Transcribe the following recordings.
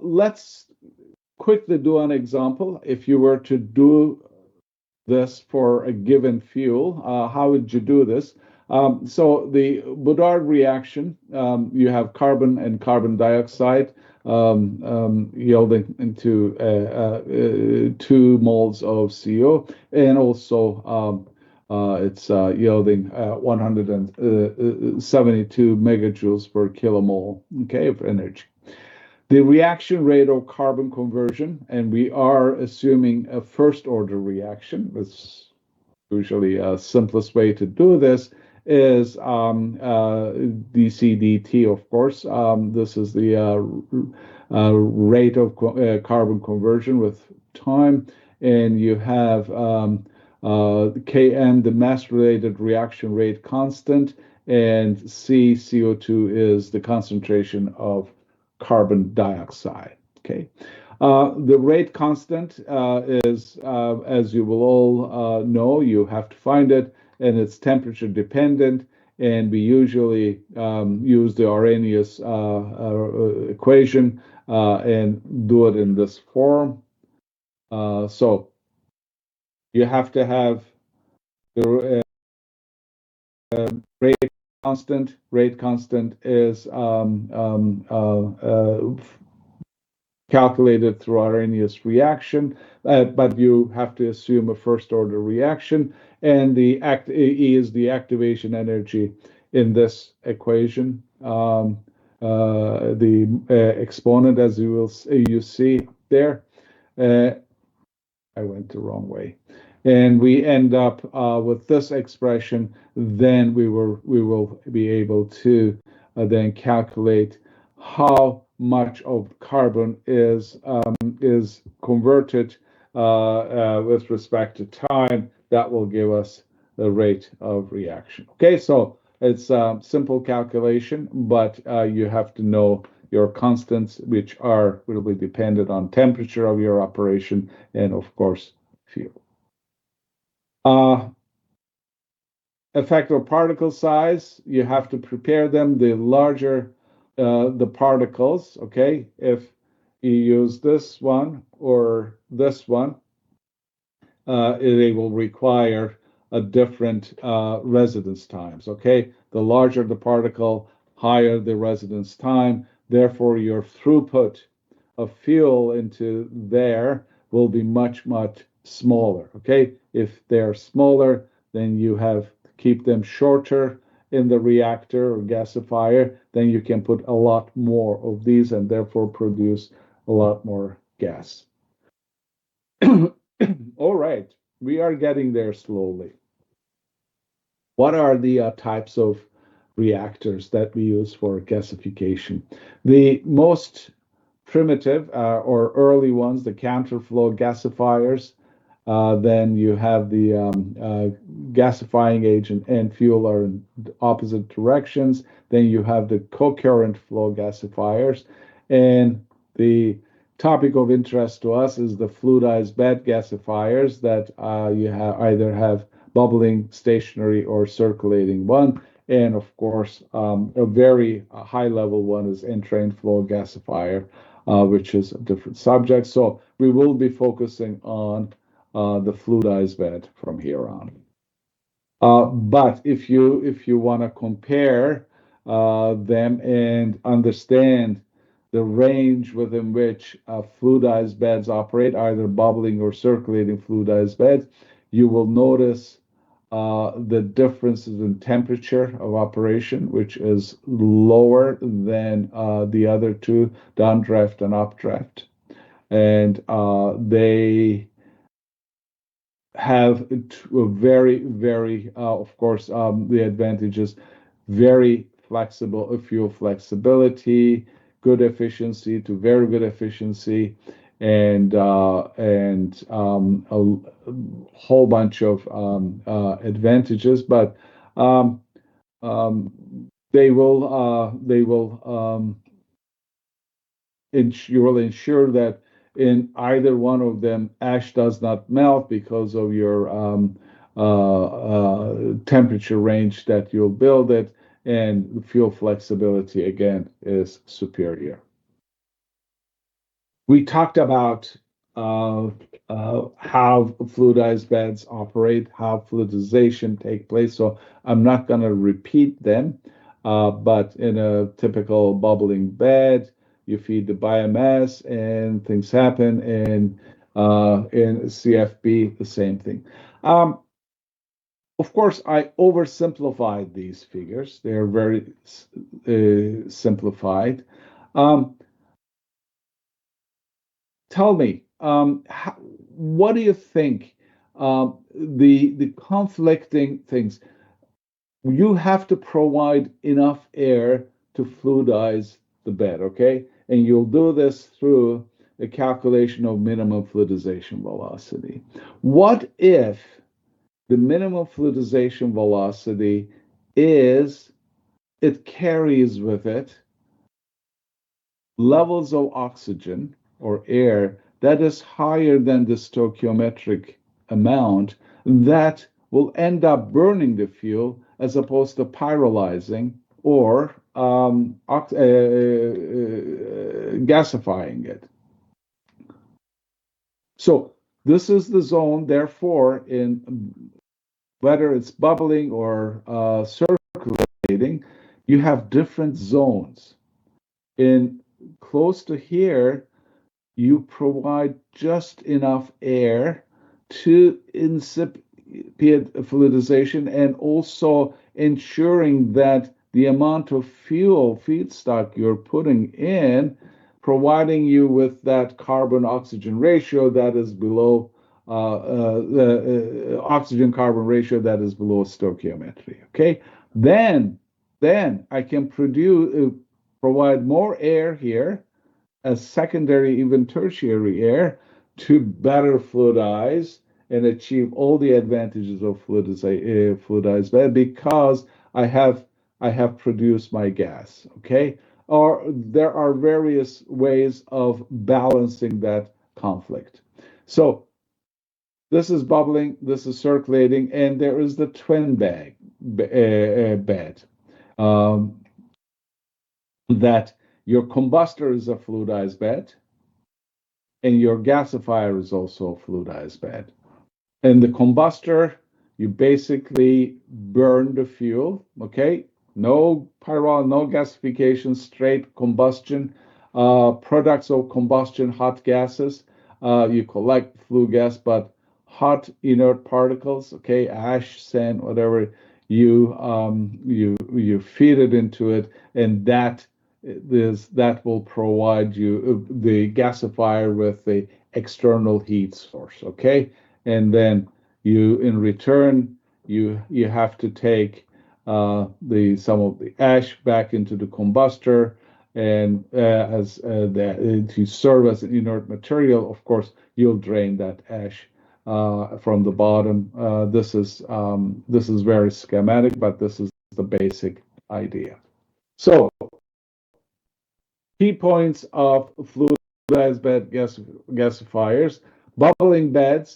let's quickly do an example. If you were to do this for a given fuel, how would you do this? So the Boudard reaction, you have carbon and carbon dioxide yielding into 2 moles of CO, and also it's yielding 172 megajoules per kilomole, okay, of energy. The reaction rate of carbon conversion, and we are assuming a first order reaction. It's usually a simplest way to do this is dCdt, of course. This is the rate of carbon conversion with time, and you have Kn, the mass-related reaction rate constant, and C, CO2, is the concentration of carbon dioxide. Okay. The rate constant is, as you will all know, you have to find it, and it's temperature dependent. And we usually use the Arrhenius equation and do it in this form. So you have to have the rate constant. Rate constant is calculated through Arrhenius reaction, but you have to assume a first order reaction, and the E is the activation energy in this equation. The exponent, as you see there. I went the wrong way, and we end up with this expression. Then we will be able to then calculate how much of carbon is converted with respect to time. That will give us the rate of reaction. Okay, so it's a simple calculation, but you have to know your constants, which will be dependent on temperature of your operation and, of course, fuel. Effective particle size, you have to prepare them. The larger the particles, okay, if you use this one or this one, they will require a different residence times, okay? The larger the particle, higher the residence time. Therefore, your throughput of fuel into there will be much, much smaller, okay? If they're smaller, then you have to keep them shorter in the reactor or gasifier, then you can put a lot more of these and therefore produce a lot more gas. All right, we are getting there slowly. What are the types of reactors that we use for gasification? The most primitive or early ones, the counterflow gasifiers. Then you have the gasifying agent and fuel are in opposite directions. Then you have the co-current flow gasifiers. And the topic of interest to us is the fluidized bed gasifiers that you either have bubbling, stationary, or circulating one. And of course, a very high level one is entrained flow gasifier, which is a different subject. So we will be focusing on the fluidized bed from here on. But if you want to compare them and understand the range within which fluidized beds operate, either bubbling or circulating fluidized beds, you will notice the differences in temperature of operation, which is lower than the other two, downdraft and updraft. And they have a very, very, of course, the advantages, very flexible fuel flexibility, good efficiency to very good efficiency, and a whole bunch of advantages. But they will you will ensure that in either one of them, ash does not melt because of your temperature range that you'll build it, and fuel flexibility again is superior. We talked about uh, how fluidized beds operate, how fluidization take place. So I'm not going to repeat them, but in a typical bubbling bed, you feed the biomass and things happen. And in CFB, the same thing. Um, of course, I oversimplified these figures. They're very simplified. Um, Tell me, what do you think? The conflicting things. You have to provide enough air to fluidize the bed, okay? And you'll do this through a calculation of minimum fluidization velocity. What if the minimum fluidization velocity is it carries with it levels of oxygen or air that is higher than the stoichiometric amount that will end up burning the fuel as opposed to pyrolyzing or gasifying it. So this is the zone, therefore, in whether it's bubbling or circulating, you have different zones. In close to here, you provide just enough air to incipient fluidization and also ensuring that the amount of fuel feedstock you're putting in, providing you with that carbon oxygen ratio that is below the oxygen carbon ratio that is below stoichiometry. Okay, then then I can provide more air here as secondary, even tertiary air to better fluidize and achieve all the advantages of fluidized bed because I have I have produced my gas. Okay, or there are various ways of balancing that conflict. So this is bubbling, this is circulating, and there is the twin bed. Um, that your combustor is a fluidized bed, and your gasifier is also a fluidized bed. In the combustor, you basically burn the fuel, okay? No pyro, no gasification, straight combustion. Products of combustion, hot gases. You collect flue gas, but hot inert particles, okay, ash, sand, whatever, you feed it into it, and that will provide you the gasifier with the external heat source, okay? And then you in return you have to take the some of the ash back into the combustor and to serve as an inert material. Of course, you'll drain that ash from the bottom. This is very schematic, but this is the basic idea. So key points of fluidized gasifiers. Bubbling bed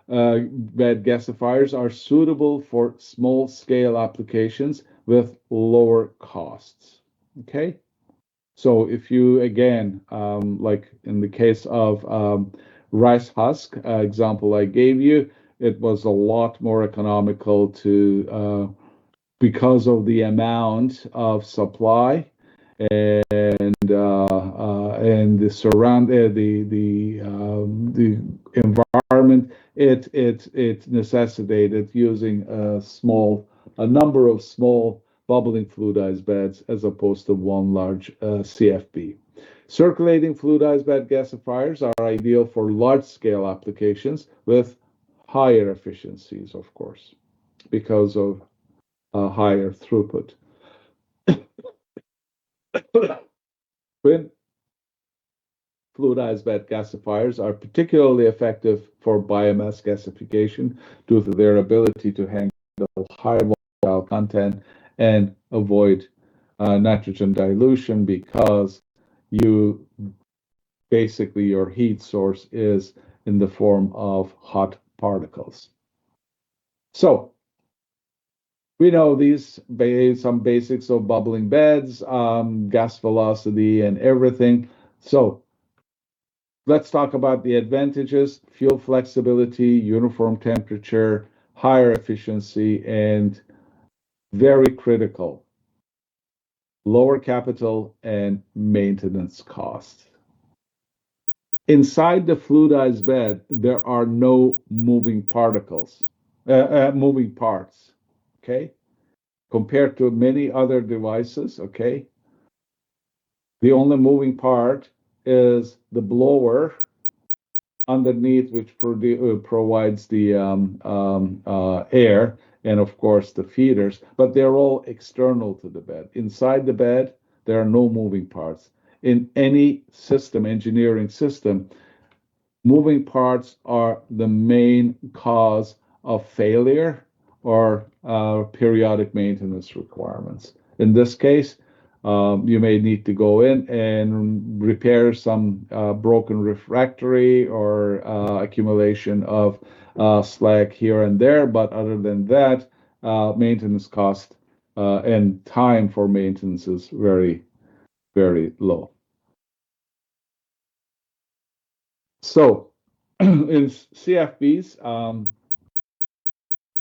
gasifiers are suitable for small scale applications with lower costs. Okay. So if you, again, like in the case of rice husk example I gave you, it was a lot more economical to because of the amount of supply and the environment, it necessitated using a number of small bubbling fluidized beds as opposed to one large CFB. Circulating fluidized bed gasifiers are ideal for large scale applications with higher efficiencies, of course, because of higher throughput. When fluidized bed gasifiers are particularly effective for biomass gasification due to their ability to handle high volatile content and avoid nitrogen dilution because you basically your heat source is in the form of hot particles. So we know some basics of bubbling beds, gas velocity, and everything. So let's talk about the advantages: fuel flexibility, uniform temperature, higher efficiency, and very critical, lower capital and maintenance costs. Inside the fluidized bed, there are no moving moving parts. Okay, compared to many other devices. Okay, the only moving part is the blower underneath, which provides the air, and of course the feeders, but they're all external to the bed. Inside the bed, there are no moving parts. In any system, engineering system, moving parts are the main cause of failure or periodic maintenance requirements. In this case, you may need to go in and repair some broken refractory or accumulation of slag here and there. But other than that, maintenance cost and time for maintenance is very, very low. So in CFBs,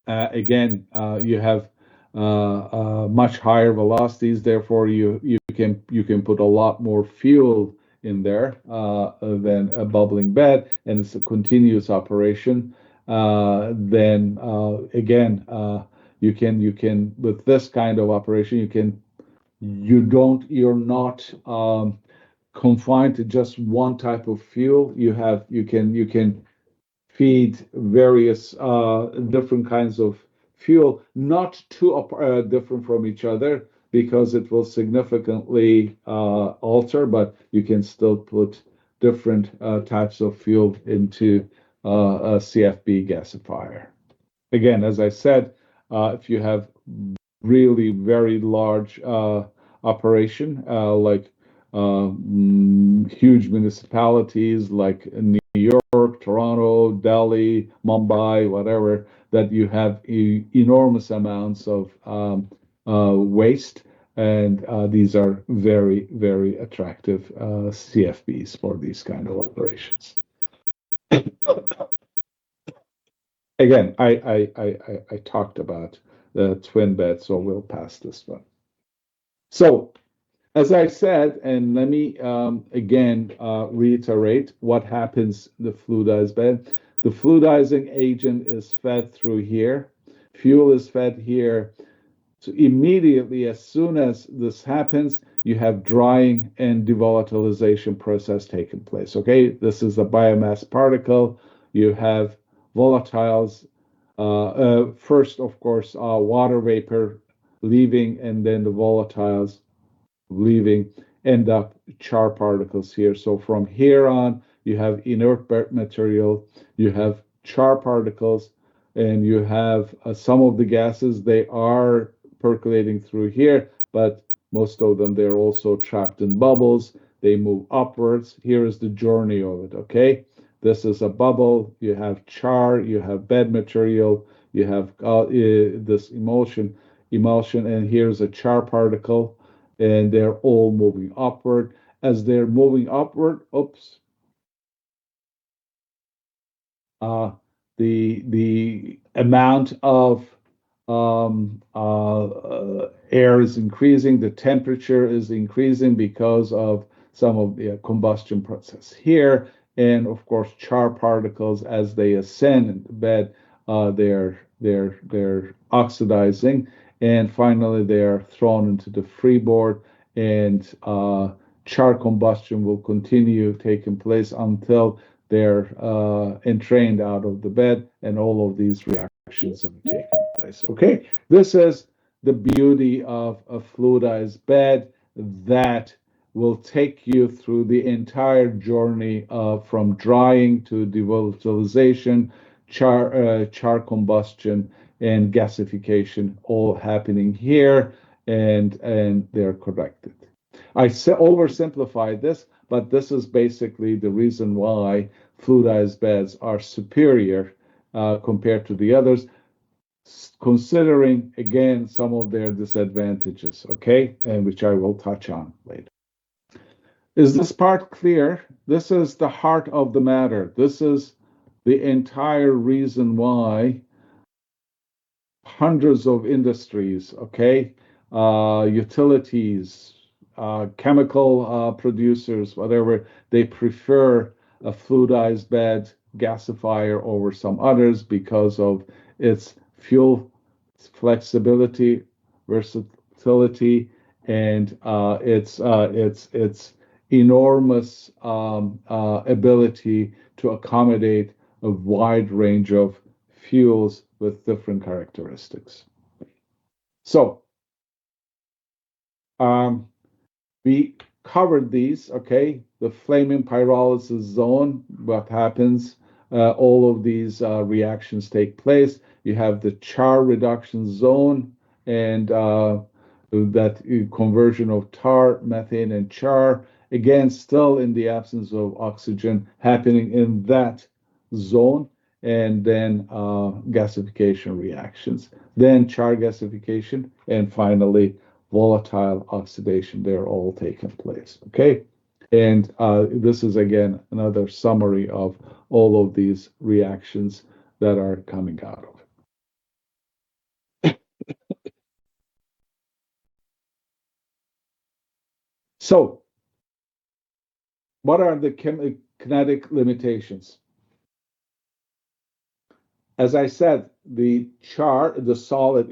again, you have much higher velocities. Therefore, you can put a lot more fuel in there than a bubbling bed, and it's a continuous operation. Then again, you can with this kind of operation, you're not confined to just one type of fuel. You can feed various different kinds of fuel, not too different from each other because it will significantly alter, but you can still put different types of fuel into a CFB gasifier. Again, as I said, if you have really very large operation, like huge municipalities like New York, Toronto, Delhi, Mumbai, whatever, that you have enormous amounts of waste, and these are very, very attractive CFBs for these kind of operations. Again, I talked about the twin bed, so we'll pass this one. So, as I said, and let me again reiterate what happens in the fluidized bed. The fluidizing agent is fed through here. Fuel is fed here. So immediately, as soon as this happens, you have drying and devolatilization process taking place. Okay, this is a biomass particle. You have volatiles. First, of course, water vapor leaving, and then the volatiles leaving, end up char particles here. So from here on, you have inert material, you have char particles, and you have some of the gases, they are percolating through here, but most of them, they're also trapped in bubbles. They move upwards. Here is the journey of it, okay? This is a bubble. You have char, you have bed material, you have this emulsion, and here's a char particle, and they're all moving upward. As they're moving upward, uh, the amount of air is increasing, the temperature is increasing because of some of the combustion process here, and of course char particles as they ascend in the bed, they're oxidizing, and finally they are thrown into the freeboard, and char combustion will continue taking place until they're entrained out of the bed, and all of these reactions are taking place. Okay, this is the beauty of a fluidized bed that will take you through the entire journey from drying to devolatilization, char combustion, and gasification, all happening here, and they're corrected. I oversimplified this, but this is basically the reason why fluidized beds are superior compared to the others, considering again some of their disadvantages, okay, and which I will touch on later. Is this part clear? this is the heart of the matter. This is the entire reason why hundreds of industries, okay, utilities, chemical producers, whatever, they prefer a fluidized bed gasifier over some others because of its fuel flexibility, versatility, and its enormous ability to accommodate a wide range of fuels with different characteristics. So um, we covered these, okay? The flaming pyrolysis zone, what happens? All of these reactions take place. You have the char reduction zone and that conversion of tar, methane, and char. Again, still in the absence of oxygen happening in that zone. And then gasification reactions. Then char gasification, and finally volatile oxidation. They're all taking place. Okay. And this is again another summary of all of these reactions that are coming out of it. So, what are the kinetic limitations? As I said, the solid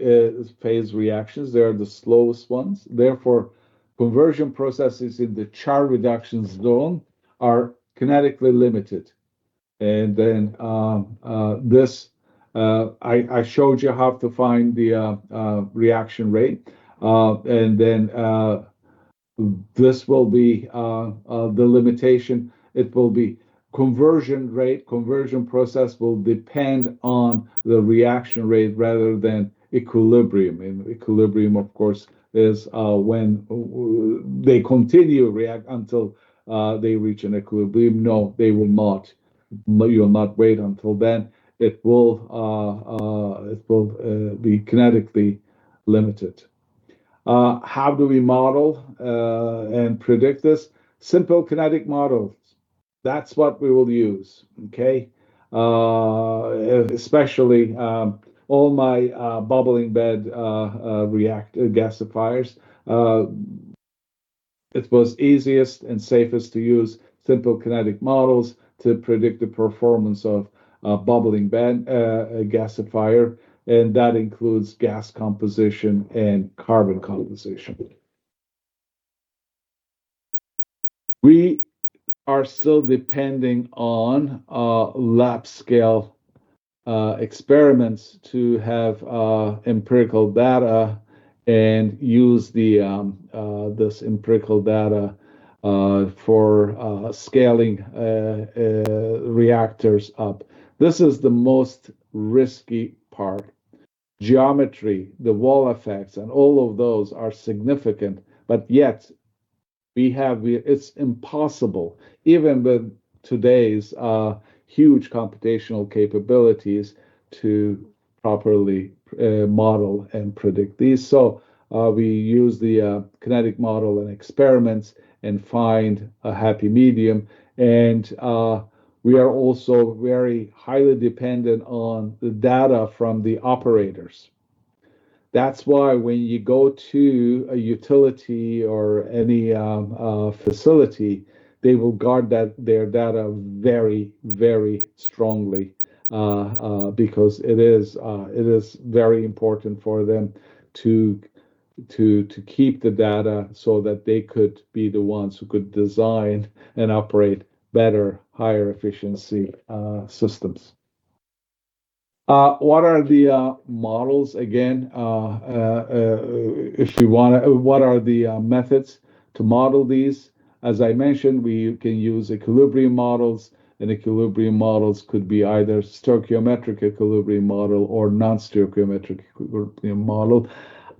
phase reactions, they're the slowest ones. Therefore, conversion processes in the char reduction zone are kinetically limited. And then I showed you how to find the reaction rate. And then this will be the limitation. It will be conversion rate, conversion process will depend on the reaction rate rather than equilibrium. And equilibrium, of course, is when they continue react until they reach an equilibrium. No, they will not. You will not wait until then. It will be kinetically limited. How do we model and predict this? Simple kinetic models. That's what we will use. Okay, especially all my bubbling bed react gasifiers. Uh, it was easiest and safest to use simple kinetic models to predict the performance of bubbling bed gasifier, and that includes gas composition and carbon composition. We are still depending on lab scale experiments to have empirical data and use this empirical data for scaling reactors up. This is the most risky part. Geometry, the wall effects, and all of those are significant, but yet it's impossible, even with today's huge computational capabilities, to properly model and predict these. So we use the kinetic model and experiments and find a happy medium. And we are also very highly dependent on the data from the operators. That's why when you go to a utility or any facility, they will guard their data very, very strongly because it is very important for them to to keep the data so that they could be the ones who could design and operate better, higher efficiency systems. What are the models again? If you want to, what are the methods to model these? As I mentioned, we can use equilibrium models, and equilibrium models could be either stoichiometric equilibrium model or non-stoichiometric equilibrium model.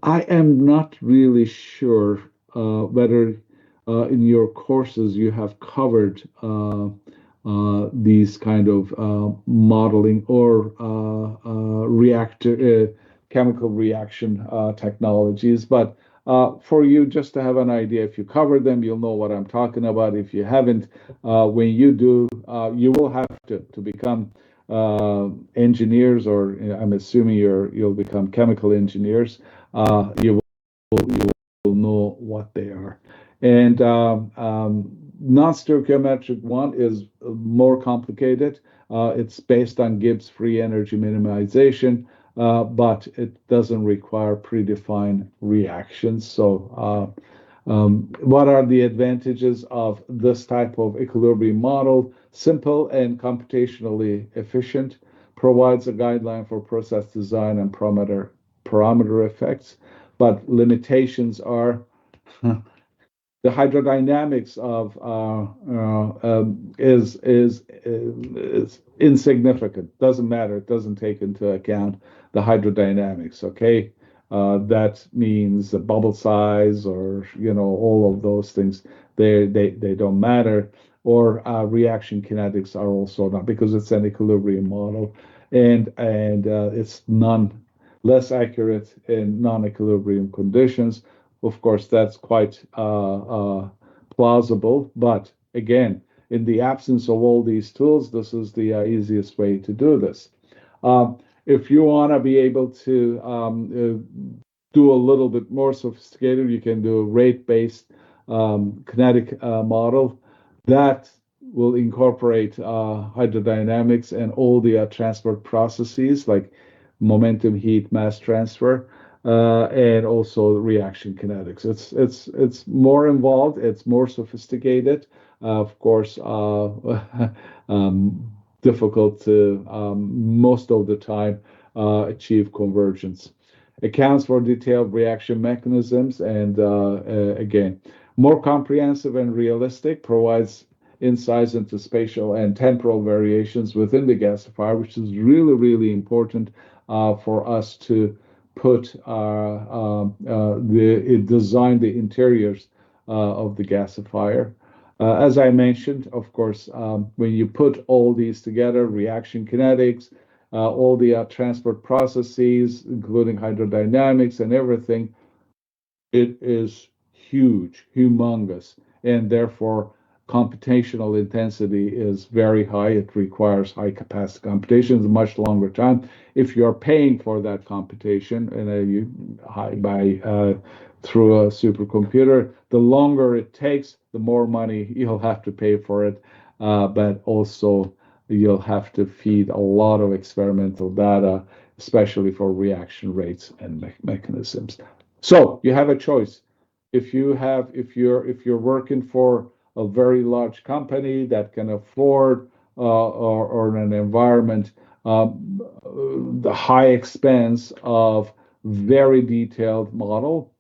I am not really sure whether in your courses you have covered these kind of modeling or reactor chemical reaction technologies, but for you just to have an idea. If you cover them, you'll know what I'm talking about. If you haven't, when you do, you will have to become engineers, or I'm assuming you'll become chemical engineers. You will know what they are. And non-stoichiometric one is more complicated. It's based on Gibbs free energy minimization, but it doesn't require predefined reactions. So, what are the advantages of this type of equilibrium model? Simple and computationally efficient, provides a guideline for process design and parameter effects, but limitations are the hydrodynamics of is insignificant. Doesn't matter. It doesn't take into account the hydrodynamics. Okay, that means the bubble size, or all of those things. They don't matter. Or reaction kinetics are also not, because it's an equilibrium model, and it's none less accurate in non-equilibrium conditions. Of course, that's quite plausible. But again, in the absence of all these tools, this is the easiest way to do this. If you want to be able to do a little bit more sophisticated, you can do a rate-based kinetic model that will incorporate hydrodynamics and all the transport processes like momentum, heat, mass transfer, and also reaction kinetics. It's more involved. It's more sophisticated. Of course, difficult to most of the time achieve convergence. Accounts for detailed reaction mechanisms, and again, more comprehensive and realistic, provides insights into spatial and temporal variations within the gasifier, which is really, really important for us to put design the interiors of the gasifier. As I mentioned, of course, when you put all these together, reaction kinetics, all the transport processes, including hydrodynamics and everything, it is huge, humongous, and therefore computational intensity is very high. It requires high capacity computations, much longer time. If you're paying for that computation through a supercomputer, the longer it takes, the more money you'll have to pay for it. But also you'll have to feed a lot of experimental data, especially for reaction rates and mechanisms. So you have a choice. If you're working for a very large company that can afford or an environment the high expense of very detailed model,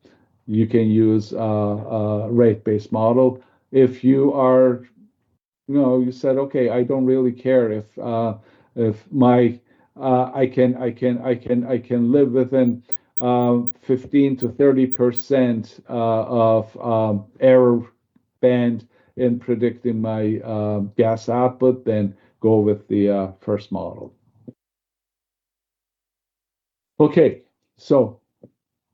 you can use a rate-based model. If you said, okay, I don't really care if my I can live within 15 to 30% of error band in predicting my gas output, then go with the first model. Okay, so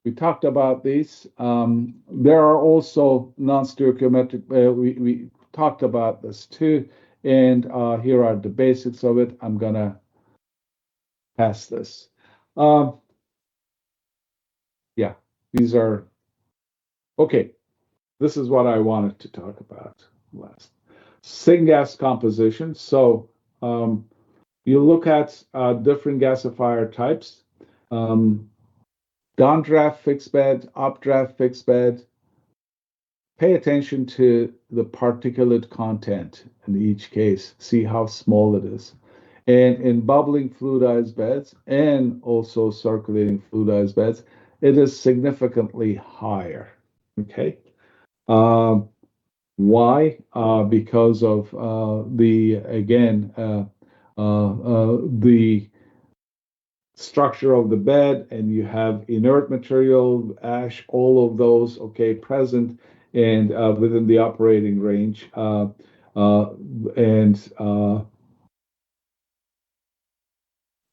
we talked about these. There are also non-stoichiometric. We talked about this too, and here are the basics of it. I'm gonna pass this. Yeah, these are okay. This is what I wanted to talk about last. Syngas composition. So you look at different gasifier types. Downdraft fixed bed, updraft fixed bed. Pay attention to the particulate content in each case. See how small it is. And in bubbling fluidized beds and also circulating fluidized beds, it is significantly higher. Okay. Why? Because of the structure of the bed, and you have inert material, ash, all of those, okay, present and within the operating range. And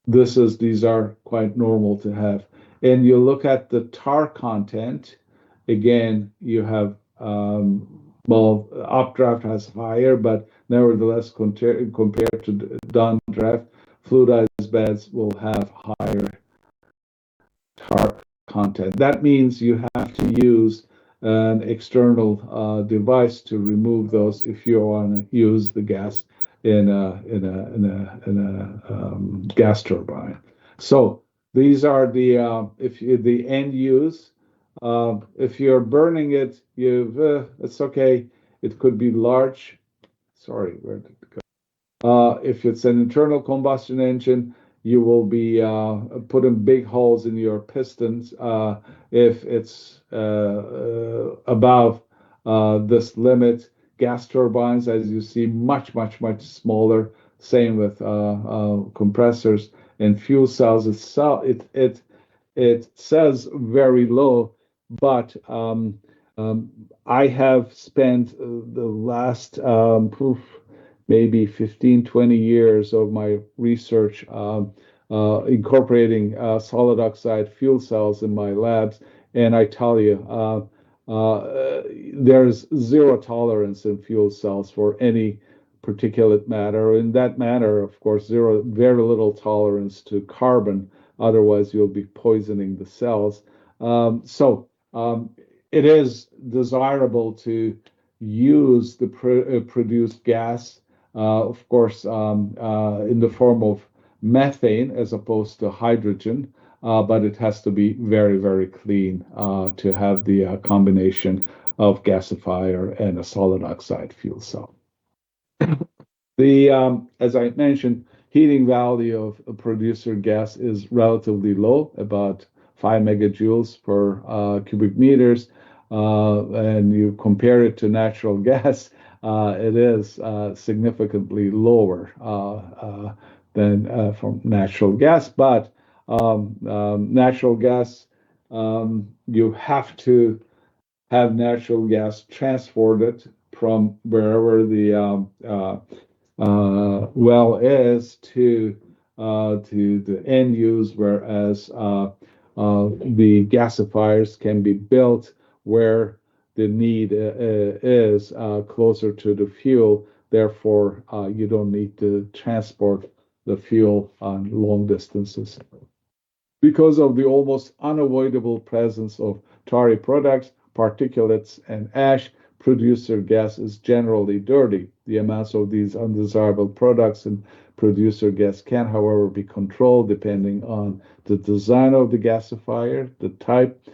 these are quite normal to have. And you look at the tar content, again, you have well, updraft has higher, but nevertheless, compared to downdraft, fluidized beds will have higher tar content. That means you have to use an external device to remove those if you want to use the gas in a gas turbine. So these are the if you, the end use. If you're burning it, it's okay. It could be large. Sorry, where did it go? If it's an internal combustion engine, you will be putting big holes in your pistons. If it's above this limit, gas turbines, as you see, much smaller. Same with compressors and fuel cells. It says very low, but I have spent the last maybe 15, 20 years of my research incorporating solid oxide fuel cells in my labs. And I tell you, there's zero tolerance in fuel cells for any particulate matter. In that matter, of course, very little tolerance to carbon. Otherwise, you'll be poisoning the cells. So it is desirable to use the produced gas, of course, in the form of methane as opposed to hydrogen, but it has to be very clean to have the combination of gasifier and a solid oxide fuel cell. The As I mentioned, heating value of a producer gas is relatively low, about 5 megajoules per cubic meters, and you compare it to natural gas, it is significantly lower than from natural gas. But natural gas, you have to have natural gas transported from wherever the well is to the end use, whereas the gasifiers can be built where the need is closer to the fuel. Therefore, you don't need to transport the fuel on long distances. Because of the almost unavoidable presence of tarry products, particulates, and ash, producer gas is generally dirty. The amounts of these undesirable products in producer gas can, however, be controlled depending on the design of the gasifier, the type,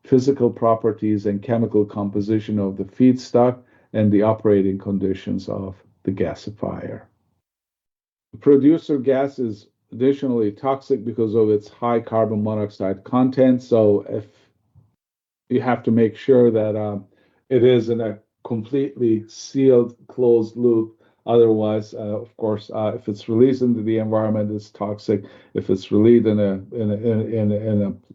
physical properties, and chemical composition of the feedstock, and the operating conditions of the gasifier. Producer gas is additionally toxic because of its high carbon monoxide content. So if you have to make sure that it is in a completely sealed, closed loop. Otherwise, of course, if it's released into the environment, it's toxic. If it's released in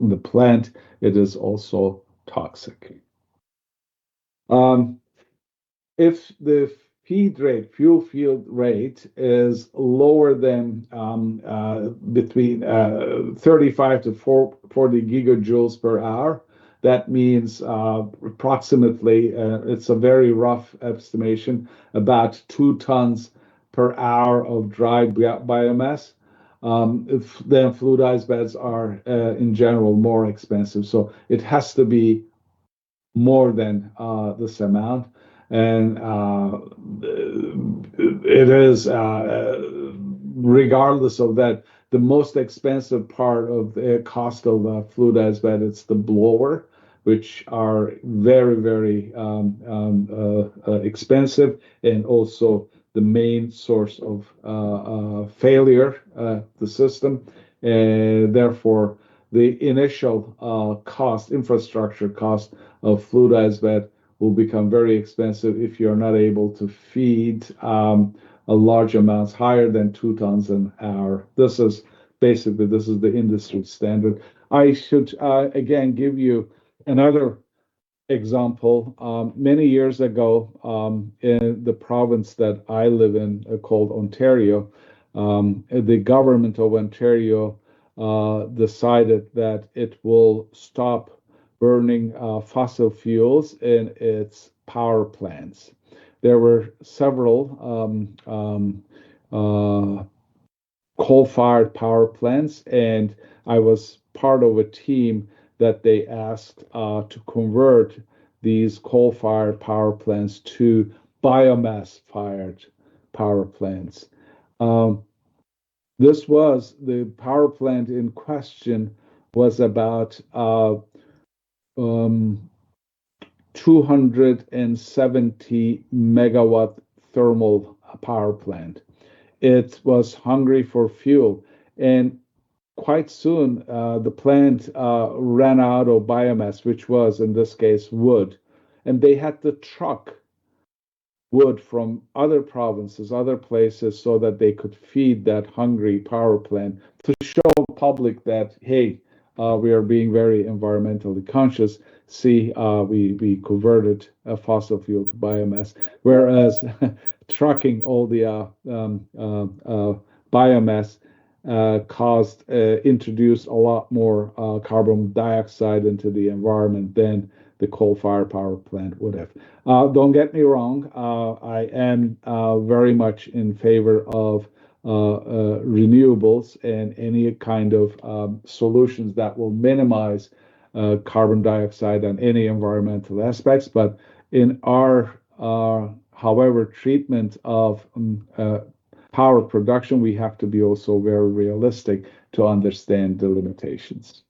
the plant, it is also toxic. If the fuel feed rate, is lower than between 35 to 40 gigajoules per hour, that means approximately, it's a very rough estimation, about 2 tons per hour of dry biomass. Then fluidized beds are in general more expensive. So it has to be more than this amount. And it is, regardless of that, the most expensive part of the cost of fluidized bed, it's the blower, which are very expensive, and also the main source of failure, the system. And therefore, the initial infrastructure cost of fluidized bed will become very expensive if you're not able to feed a large amounts higher than 2 tons an hour. This is the industry standard. I should again give you another example. Many years ago, in the province that I live in, called Ontario, the government of Ontario decided that it will stop burning fossil fuels in its power plants. There were several coal-fired power plants, and I was part of a team that they asked to convert these coal-fired power plants to biomass-fired power plants. Um, this was the power plant in question was about um, 270 megawatt thermal power plant. It was hungry for fuel, and quite soon the plant ran out of biomass, which was in this case wood, and they had to truck wood from other provinces, other places, so that they could feed that hungry power plant to show the public that, hey, we are being very environmentally conscious. See, we converted fossil fuel to biomass, whereas trucking all the biomass introduced a lot more carbon dioxide into the environment than the coal-fired power plant would have. Don't get me wrong, I am very much in favor of renewables and any kind of solutions that will minimize carbon dioxide and any environmental aspects. But in our, however, treatment of power production, we have to be also very realistic to understand the limitations.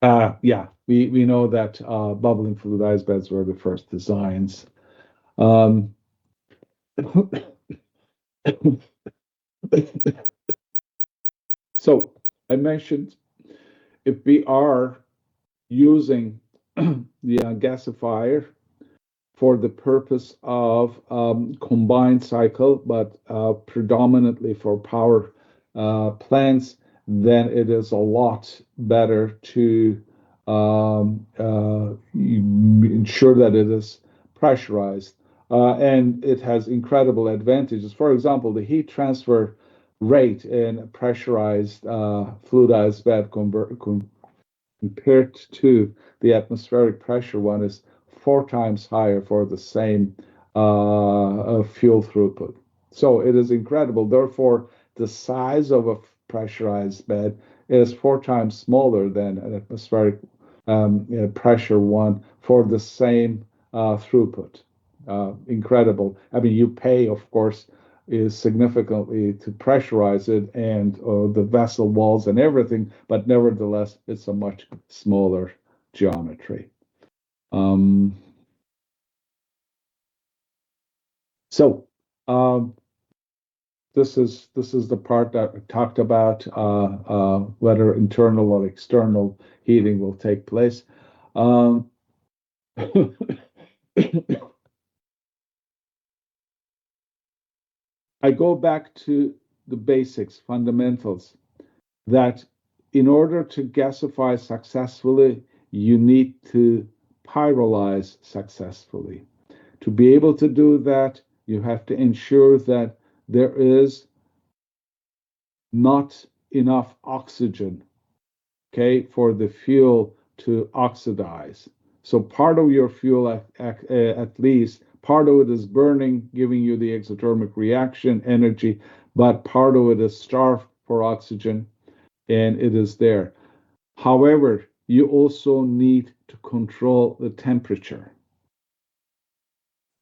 Yeah, we know that bubbling fluidized beds were the first designs. Um, so I mentioned if we are using the gasifier for the purpose of combined cycle, but predominantly for power plants, then it is a lot better to ensure that it is pressurized. And it has incredible advantages. For example, the heat transfer rate in a pressurized fluidized bed compared to the atmospheric pressure one is 4 times higher for the same fuel throughput. So it is incredible. Therefore, the size of a pressurized bed is 4 times smaller than an atmospheric pressure one for the same throughput. Incredible. I mean, you pay, of course, is significantly to pressurize it and the vessel walls and everything, but nevertheless, it's a much smaller geometry. Um, so um, this is the part that we talked about whether internal or external heating will take place. Um, I go back to the basics, fundamentals, that in order to gasify successfully, you need to pyrolyze successfully. To be able to do that, you have to ensure that there is not enough oxygen, okay, for the fuel to oxidize. So part of your fuel, at least, part of it is burning, giving you the exothermic reaction energy, but part of it is starved for oxygen, and it is there. However, you also need to control the temperature.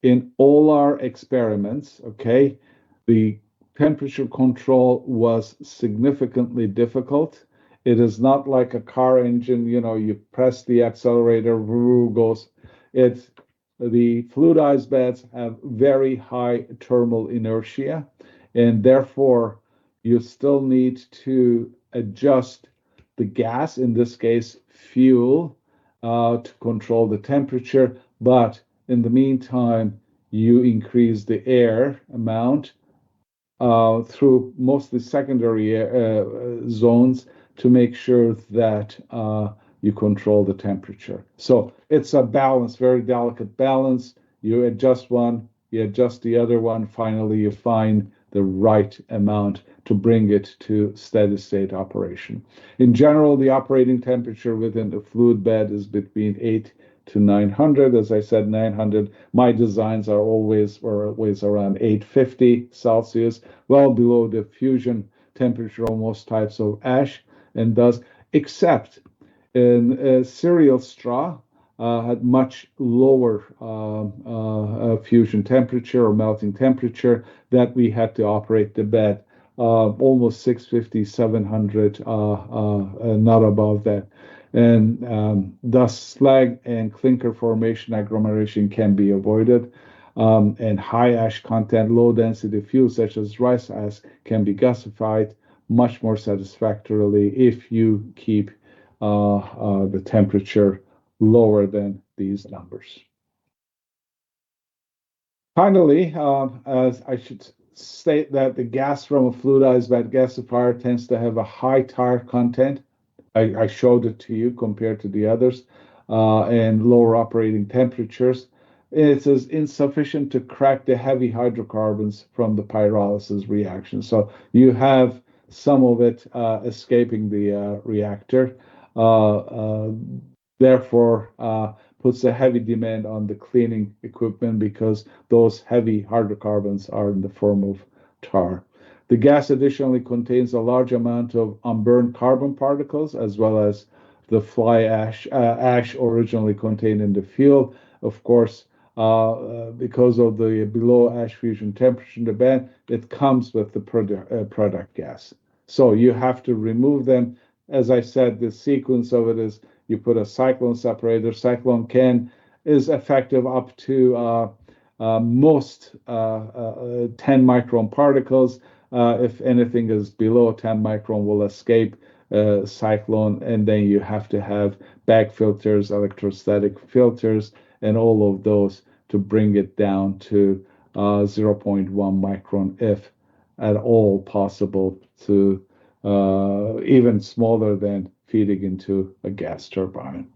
In all our experiments, okay, the temperature control was significantly difficult. It is not like a car engine, you press the accelerator, goes. It's the fluidized beds have very high thermal inertia, and therefore you still need to adjust the gas, in this case, fuel, to control the temperature, but in the meantime, you increase the air amount through mostly secondary zones to make sure that you control the temperature. So it's a balance, very delicate balance. You adjust one, you adjust the other one. Finally, you find the right amount to bring it to steady state operation. In general, the operating temperature within the fluid bed is between 8 to 900. As I said, 900. My designs are always around 850 Celsius, well below the fusion temperature of most types of ash, and thus, except in cereal straw, had much lower fusion temperature or melting temperature that we had to operate the bed, almost 650, 700, not above that. And thus slag and clinker formation agglomeration can be avoided. And high ash content, low density fuels such as rice ash can be gasified much more satisfactorily if you keep the temperature lower than these numbers. Finally, as I should state that the gas from a fluidized bed gasifier tends to have a high tar content. I showed it to you compared to the others, and lower operating temperatures. It is insufficient to crack the heavy hydrocarbons from the pyrolysis reaction. So you have some of it escaping the reactor. Therefore, puts a heavy demand on the cleaning equipment because those heavy hydrocarbons are in the form of tar. The gas additionally contains a large amount of unburned carbon particles, as well as the fly ash originally contained in the fuel. Of course, because of the below ash fusion temperature in the bed, it comes with the product gas. So you have to remove them. As I said, the sequence of it is you put a cyclone separator. Cyclone is effective up to most 10 micron particles. If anything is below 10 micron, will escape cyclone, and then you have to have bag filters, electrostatic filters, and all of those to bring it down to 0.1 micron, if at all possible, to even smaller than feeding into a gas turbine.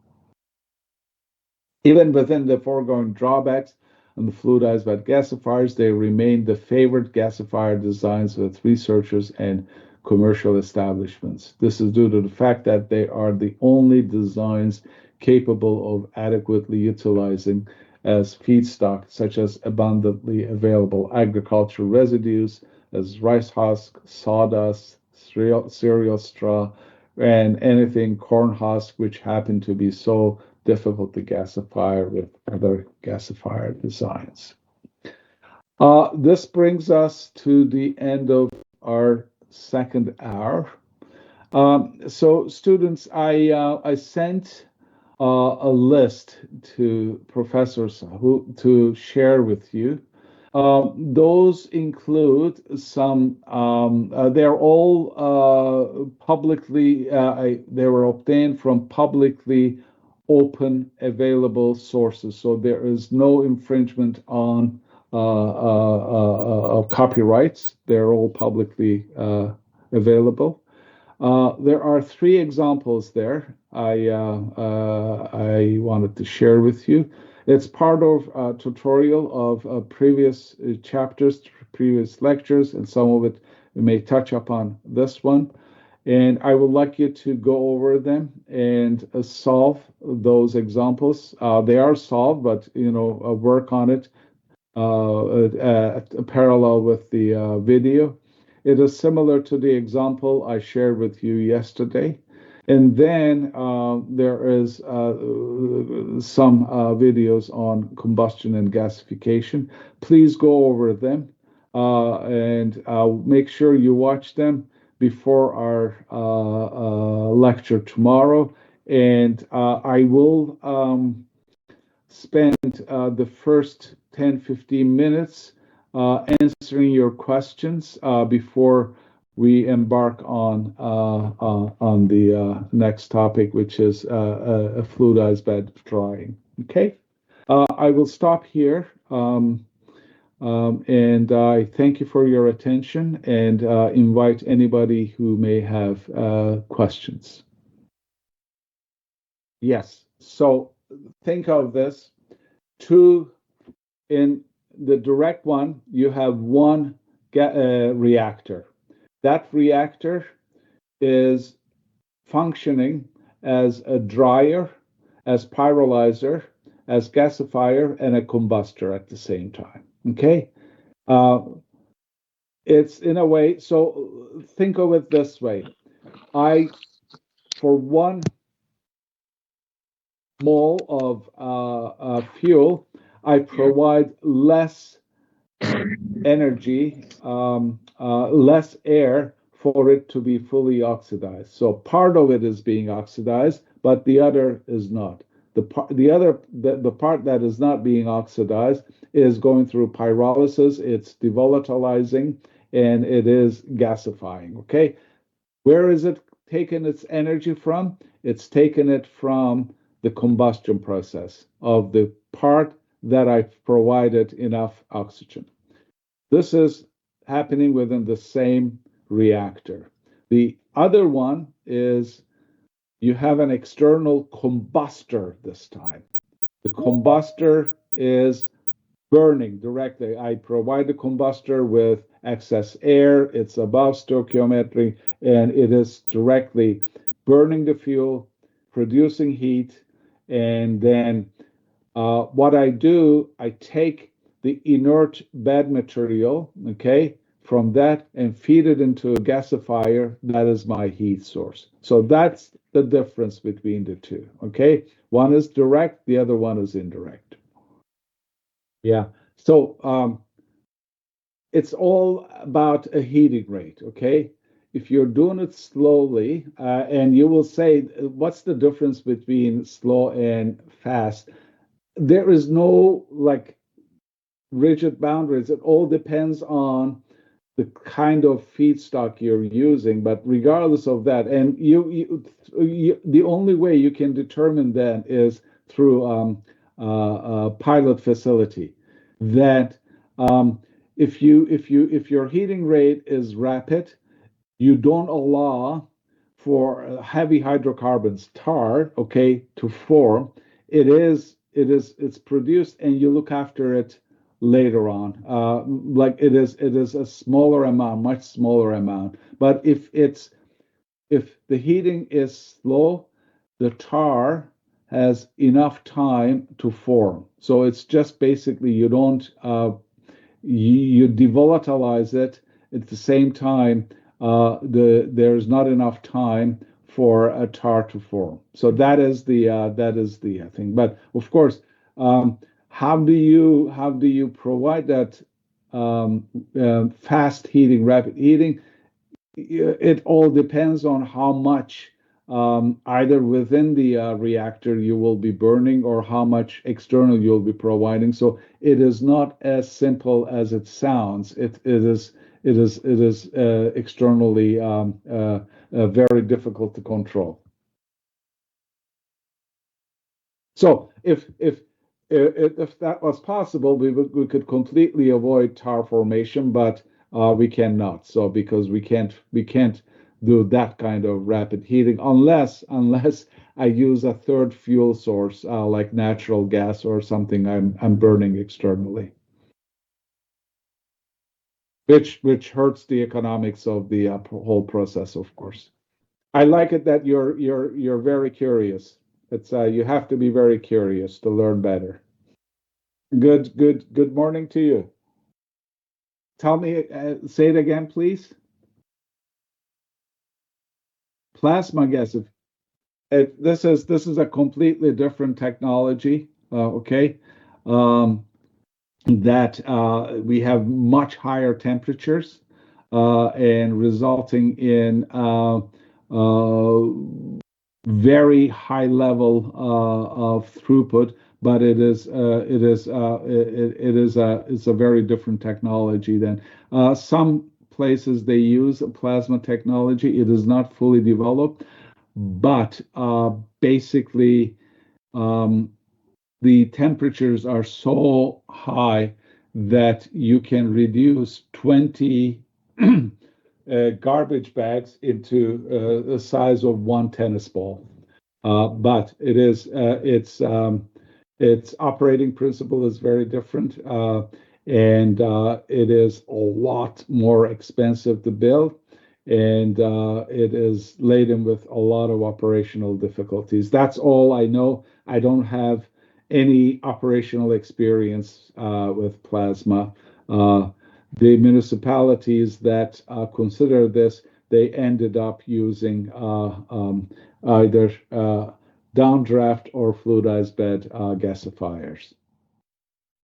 Even within the foregoing drawbacks on the fluidized bed gasifiers, they remain the favored gasifier designs with researchers and commercial establishments. This is due to the fact that they are the only designs capable of adequately utilizing as feedstock, such as abundantly available agricultural residues, as rice husk, sawdust, cereal straw, and anything corn husk, which happen to be so difficult to gasify with other gasifier designs. This brings us to the end of our second hour. So students, I sent a list to professors to share with you. Those include some, they're all publicly, they were obtained from publicly open available sources. So there is no infringement on copyrights. They're all publicly available. There are three examples there I wanted to share with you. It's part of a tutorial of previous chapters, previous lectures, and some of it may touch upon this one. And I would like you to go over them and solve those examples. They are solved, but work on it parallel with the video. It is similar to the example I shared with you yesterday. And then there is some videos on combustion and gasification. Please go over them and make sure you watch them before our lecture tomorrow. And I will spend the first 10-15 minutes answering your questions before we embark on the next topic, which is a fluidized bed drying. Okay, I will stop here, and I thank you for your attention and invite anybody who may have questions. Yes, so think of this: in the direct one, you have one reactor. that reactor is functioning as a dryer, as pyrolyzer, as gasifier, and a combustor at the same time. Okay? Uh, it's in a way, so think of it this way. For 1 mole of fuel, I provide less energy, less air for it to be fully oxidized. So part of it is being oxidized, but the other is not. The part that is not being oxidized is going through pyrolysis. It's devolatilizing and it is gasifying. Okay, where is it taking its energy from? It's taking it from the combustion process of the part that I've provided enough oxygen. This is happening within the same reactor. The other one is you have an external combustor this time. The combustor is burning directly. I provide the combustor with excess air. It's above stoichiometry, and it is directly burning the fuel, producing heat, and then what I do, I take the inert bed material, okay, from that and feed it into a gasifier. That is my heat source. So that's the difference between the two, okay? One is direct, the other one is indirect. Yeah. So it's all about a heating rate, okay? If you're doing it slowly, and you will say, what's the difference between slow and fast? There is no like rigid boundaries. It all depends on the kind of feedstock you're using. But regardless of that, and the only way you can determine that is through a pilot facility. That if your heating rate is rapid, you don't allow for heavy hydrocarbons, tar, okay, to form. It's produced, and you look after it later on. Like it is a smaller amount, much smaller amount. But if the heating is slow, the tar has enough time to form. So it's just basically you don't you devolatilize it at the same time. There's not enough time for a tar to form. So that is the thing. But of course, how do you provide that fast heating, rapid heating? It all depends on how much either within the reactor you will be burning or how much external you'll be providing. So it is not as simple as it sounds. It is externally very difficult to control. So if that was possible, we could completely avoid tar formation, but we cannot. So because we can't do that kind of rapid heating unless I use a third fuel source like natural gas or something I'm burning externally, which hurts the economics of the whole process, of course. I like it that you're very curious. It's you have to be very curious to learn better. Good morning to you. Tell me, say it again, please. Plasma gas. This is a completely different technology. Okay, um, that we have much higher temperatures and resulting in very high level of throughput, but it's a very different technology than some places they use plasma technology. It is not fully developed, but basically um, the temperatures are so high that you can reduce 20 garbage bags into the size of one tennis ball. But its operating principle is very different, and it is a lot more expensive to build. and it is laden with a lot of operational difficulties. That's all I know. I don't have any operational experience with plasma. Uh, the municipalities that consider this, they ended up using either downdraft or fluidized bed gasifiers.